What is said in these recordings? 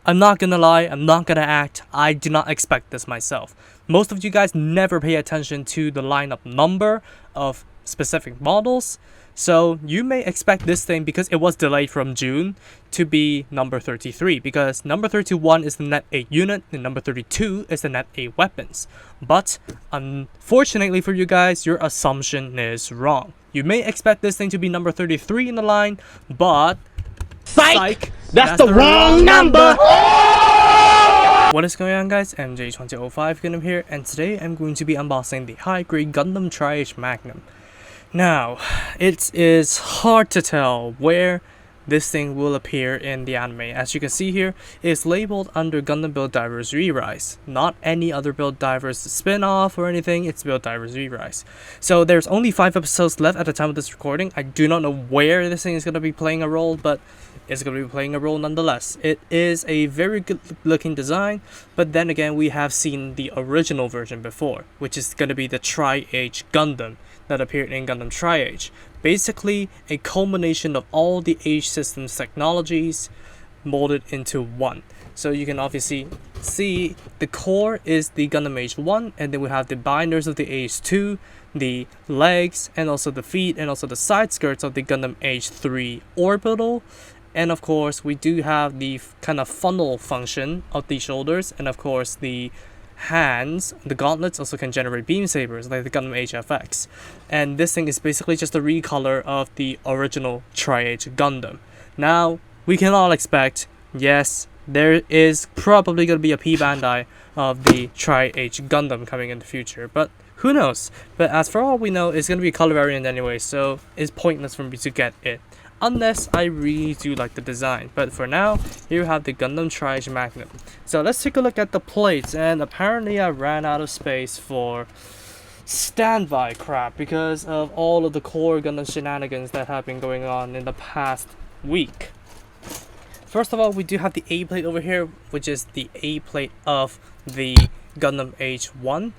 I'm not gonna lie, I'm not gonna act, I do not expect this myself. Most of you guys never pay attention to the lineup number of specific models, so you may expect this thing, because it was delayed from June, to be number 33, because number 31 is the net 8 unit and number 32 is the net 8 weapons. But unfortunately for you guys, your assumption is wrong. You may expect this thing to be number 33 in the line, but psych! That's the wrong number! What is going on, guys? MJ2005 Gundam here, and today I'm going to be unboxing the high-grade Gundam Tri-H Magnum. Now, it is hard to tell where this thing will appear in the anime. As you can see here, it is labeled under Gundam Build Divers Re-Rise. Not any other Build Divers spin-off or anything, it's Build Divers Re-Rise. So there's only 5 episodes left at the time of this recording. I do not know where this thing is going to be playing a role, but it's going to be playing a role nonetheless. It is a very good looking design, but then again, we have seen the original version before, which is going to be the Tri-H Gundam that appeared in Gundam Tri-H. Basically, a culmination of all the H systems technologies molded into one. So you can obviously see the core is the Gundam H1, and then we have the binders of the H2, the legs, and also the feet, and also the side skirts of the Gundam H3 orbital. And of course, we do have the kind of funnel function of the shoulders, and of course the hands. The gauntlets also can generate beam sabers like the Gundam HFX. And this thing is basically just a recolor of the original Tri-H Gundam. Now, we can all expect, yes, there is probably going to be a P-Bandai of the Tri-H Gundam coming in the future, but who knows? But as for all we know, it's going to be a color variant anyway, so it's pointless for me to get it, unless I really do like the design. But for now, here we have the Gundam Tri-H Magnum. So let's take a look at the plates, and apparently I ran out of space for standby crap because of all of the core Gundam shenanigans that have been going on in the past week. First of all, we do have the A plate over here, which is the A plate of the Gundam H1.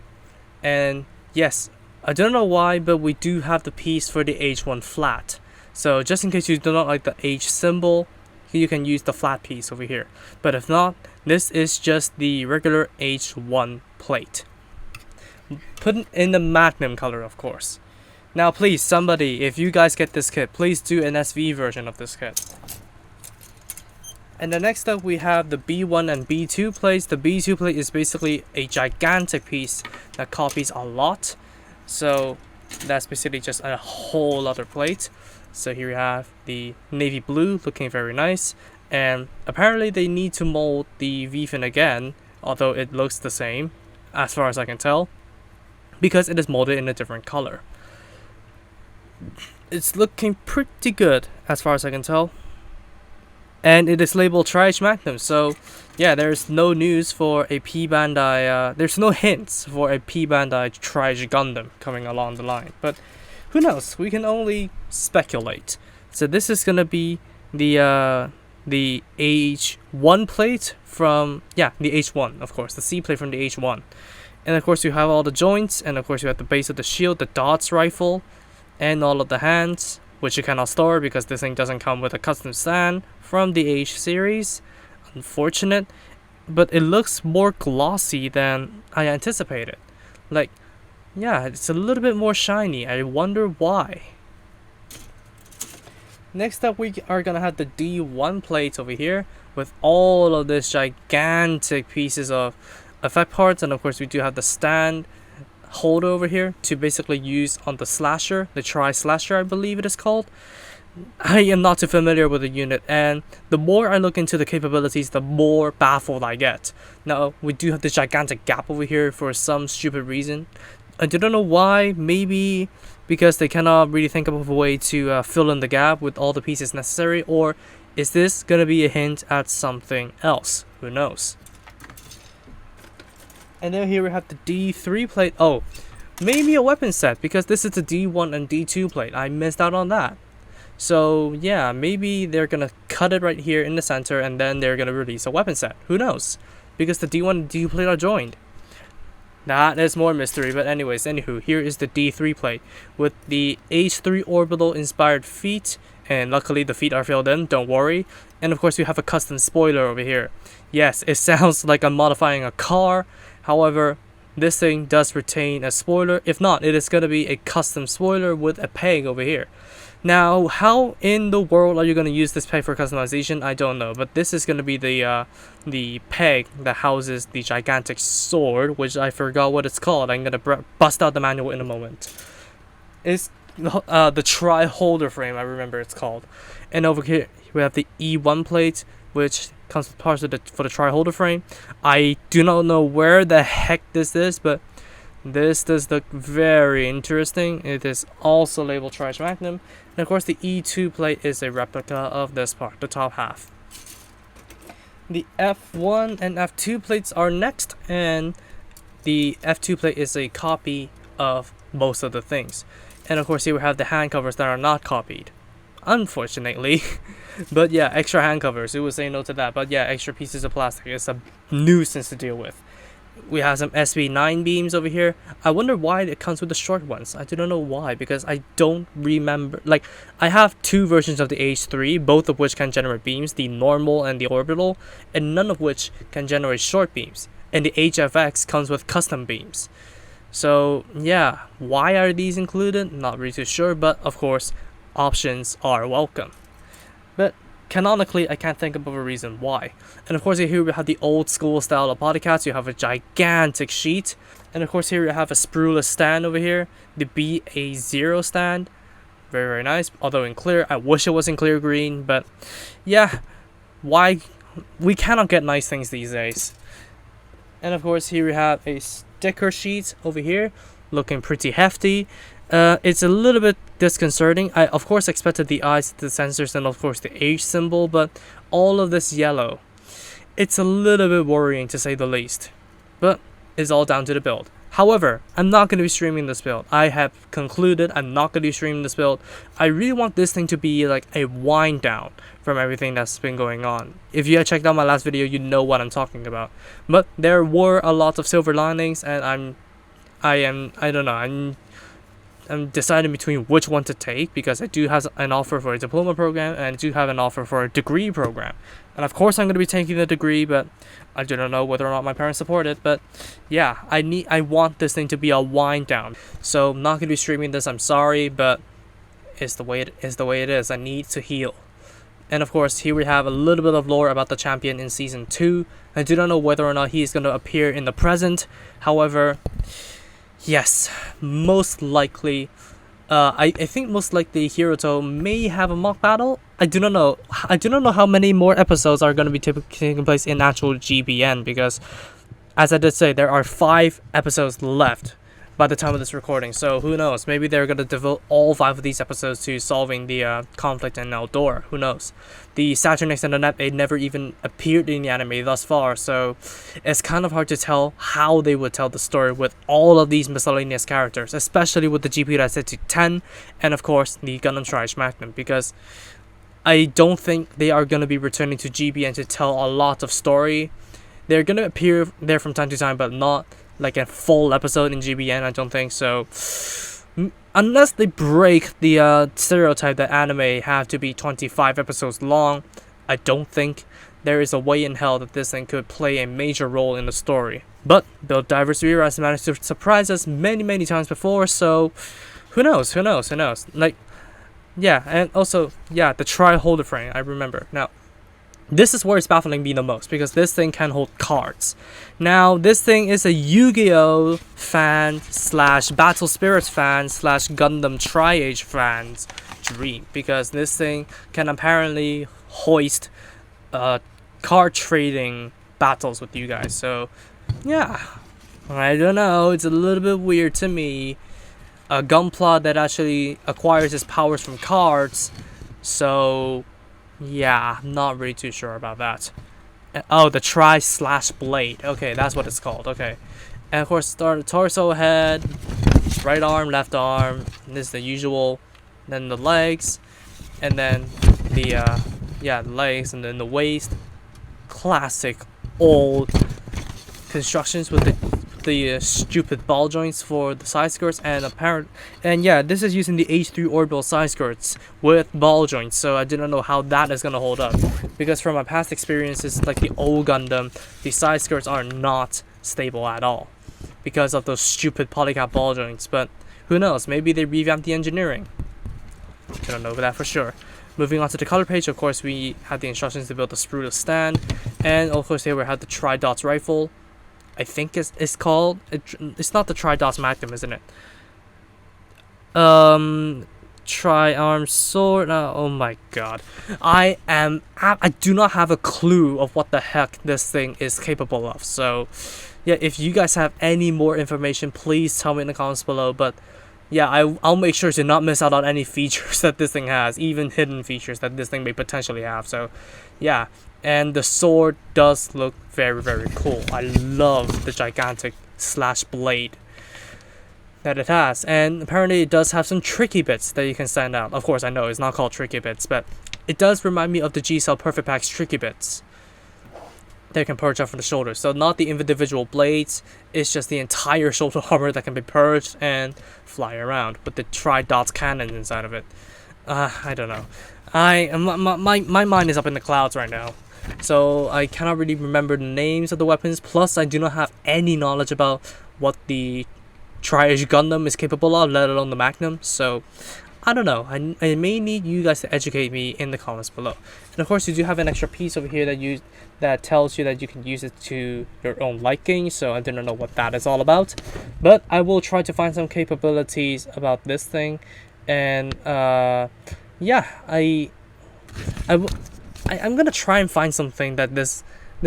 And yes, I don't know why, but we do have the piece for the H1 flat. So just in case you do not like the H symbol, you can use the flat piece over here. But if not, this is just the regular H1 plate. Put it in the Magnum color, of course. Now please, somebody, if you guys get this kit, please do an SV version of this kit. And then next up, we have the B1 and B2 plates. The B2 plate is basically a gigantic piece that copies a lot. So that's basically just a whole other plate. So here we have the navy blue looking very nice. And apparently they need to mold the V-fin again, although it looks the same as far as I can tell, because it is molded in a different color. It's looking pretty good as far as I can tell. And it is labeled Tri-H Magnum, so yeah, there's no news for a P-Bandai, there's no hints for a P-Bandai Tri-H Gundam coming along the line, but who knows, we can only speculate. So this is gonna be the H1 plate from, yeah, the H1, of course, the C plate from the H1. And of course you have all the joints, and of course you have the base of the shield, the DOTS rifle, and all of the hands, which you cannot store because this thing doesn't come with a custom stand from the H series. Unfortunate, but it looks more glossy than I anticipated. Like, yeah, it's a little bit more shiny. I wonder why. Next up, we are gonna have the D1 plates over here with all of this gigantic pieces of effect parts, and of course we do have the stand holder over here to basically use on the slasher, the Tri-Slasher I believe it is called. I am not too familiar with the unit, and the more I look into the capabilities, the more baffled I get. Now, we do have this gigantic gap over here for some stupid reason. I don't know why, maybe because they cannot really think of a way to fill in the gap with all the pieces necessary, or is this gonna be a hint at something else? Who knows? And then here we have the D3 plate. Oh, maybe a weapon set, because this is the D1 and D2 plate. I missed out on that. So yeah, maybe they're gonna cut it right here in the center, and then they're gonna release a weapon set. Who knows? Because the D1 and D2 plate are joined. That is more mystery, but anyways, anywho, here is the D3 plate with the H3 orbital inspired feet, and luckily the feet are filled in, don't worry. And of course, we have a custom spoiler over here. Yes, it sounds like I'm modifying a car. However, this thing does retain a spoiler. If not, it is going to be a custom spoiler with a peg over here. Now, how in the world are you going to use this peg for customization? I don't know, but this is going to be the peg that houses the gigantic sword, which I forgot what it's called. I'm going to bust out the manual in a moment. It's the tri-holder frame, I remember it's called. And over here, we have the E1 plate, which comes with parts of for the tri-holder frame. I do not know where the heck this is, but this does look very interesting. It is also labeled Magnum. And of course, the E2 plate is a replica of this part, the top half. The F1 and F2 plates are next, and the F2 plate is a copy of most of the things. And of course, here we have the hand covers that are not copied, unfortunately. But yeah, extra hand covers, who would say no to that? But yeah, extra pieces of plastic. It's a nuisance to deal with. We have some SB9 beams over here. I wonder why it comes with the short ones. I do not know why, because I don't remember. Like, I have two versions of the H3, both of which can generate beams, the normal and the orbital, and none of which can generate short beams. And the HFX comes with custom beams. So yeah, why are these included? Not really too sure, but of course, options are welcome. But canonically, I can't think of a reason why. And of course, here we have the old school style of bodycats. You have a gigantic sheet. And of course, here you have a sprueless stand over here. The BA0 stand. Very, very nice. Although in clear, I wish it was in clear green. But yeah, why? We cannot get nice things these days. And of course, here we have a sticker sheet over here. Looking pretty hefty. It's a little bit disconcerting. I of course expected the eyes, the sensors, and of course the H symbol, but all of this yellow, it's a little bit worrying to say the least. But it's all down to the build. However, I'm not going to be streaming this build. I have concluded I'm not going to be streaming this build. I really want this thing to be like a wind down from everything that's been going on. If you had checked out my last video, you know what I'm talking about. But there were a lot of silver linings, and I'm deciding between which one to take, because I do have an offer for a diploma program and I do have an offer for a degree program. And of course I'm going to be taking the degree, but I do not know whether or not my parents support it. But yeah, I want this thing to be a wind down. So I'm not going to be streaming this, I'm sorry, but it's the way it is. I need to heal. And of course, here we have a little bit of lore about the champion in Season 2. I do not know whether or not he's going to appear in the present. However, yes, most likely. I think most likely Hiroto may have a mock battle. I do not know. I do not know how many more episodes are going to be taking place in actual GBN, because, as I did say, there are 5 episodes left by the time of this recording. So who knows? Maybe they're going to devote all 5 of these episodes to solving the conflict in Eldora. Who knows? The Saturn X and the NEP never even appeared in the anime thus far, so it's kind of hard to tell how they would tell the story with all of these miscellaneous characters, especially with the GP that's set to 10, and of course the Gundam Triage Magnum, because I don't think they are going to be returning to GBN to tell a lot of story. They're going to appear there from time to time, but not like a full episode in GBN, I don't think so. Unless they break the stereotype that anime have to be 25 episodes long, I don't think there is a way in hell that this thing could play a major role in the story. But Build Divers Rira has managed to surprise us many times before, so who knows? Like, yeah, and also, yeah, the tri-holder frame, I remember. Now, this is where it's baffling me the most, because this thing can hold cards. Now, this thing is a Yu-Gi-Oh! Fan / Battle Spirits fan / Gundam Tri-Age fan's dream, because this thing can apparently hoist card trading battles with you guys. So, yeah, I don't know, it's a little bit weird to me. A Gunpla that actually acquires its powers from cards, so yeah, I'm not really too sure about that. Oh, the tri/blade. Okay, that's what it's called. Okay. And of course, start the torso, head, right arm, left arm. This is the usual. Then the legs. And then the legs, and then the waist. Classic old constructions with the the stupid ball joints for the side skirts, and yeah, this is using the H3 orbital side skirts with ball joints, so I didn't know how that is gonna hold up, because from my past experiences, like the old Gundam, the side skirts are not stable at all because of those stupid polycap ball joints. But who knows, maybe they revamped the engineering. I don't know that for sure. Moving on to the color page, of course, we had the instructions to build the sprue stand, and of course here we had the tri-dots rifle. I think it's called, it's not the tri-dots Magnum, isn't it? Tri-arm sword. Oh my god, I do not have a clue of what the heck this thing is capable of. So yeah, if you guys have any more information, please tell me in the comments below. But yeah, I'll make sure to not miss out on any features that this thing has, even hidden features that this thing may potentially have. So yeah, and the sword does look very, very cool. I love the gigantic slash blade that it has, and apparently it does have some tricky bits that you can send out. Of course, I know it's not called tricky bits, but it does remind me of the G-Cell Perfect Pack's tricky bits that can purge out from the shoulders. So not the individual blades, it's just the entire shoulder armor that can be purged and fly around with the tri-dots cannon inside of it. I don't know. My mind is up in the clouds right now, so I cannot really remember the names of the weapons. Plus, I do not have any knowledge about what the Tri-Edge Gundam is capable of, let alone the Magnum. So I don't know. I may need you guys to educate me in the comments below. And of course, you do have an extra piece over here that tells you that you can use it to your own liking. So I didn't know what that is all about, but I will try to find some capabilities about this thing. And yeah, I'm gonna try and find something that this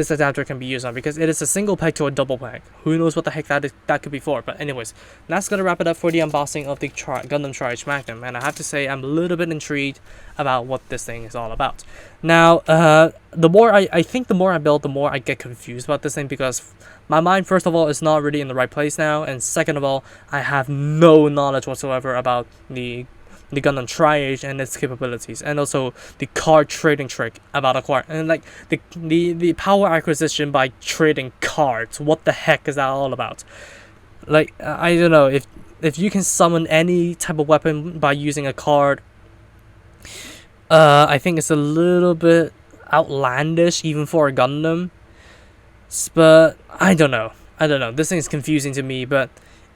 adapter can be used on, because it is a single peg to a double peg. Who knows what the heck that could be for. But anyways, that's gonna wrap it up for the unboxing of the Gundam Tri-Edge Magnum, and I have to say I'm a little bit intrigued about what this thing is all about. Now, the more I think the more I build, the more I get confused about this thing, because my mind, first of all, is not really in the right place now, and second of all, I have no knowledge whatsoever about the Gundam Tri-Edge and its capabilities, and also the card trading trick about acquiring, and like the power acquisition by trading cards. What the heck is that all about? Like, I don't know, if you can summon any type of weapon by using a card, I think it's a little bit outlandish even for a Gundam. But I don't know. This thing is confusing to me, but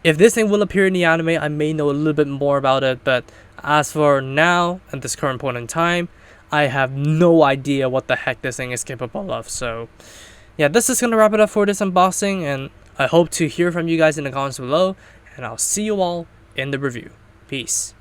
if this thing will appear in the anime, I may know a little bit more about it. But as for now, at this current point in time, I have no idea what the heck this thing is capable of. So yeah, this is going to wrap it up for this unboxing, and I hope to hear from you guys in the comments below, and I'll see you all in the review. Peace.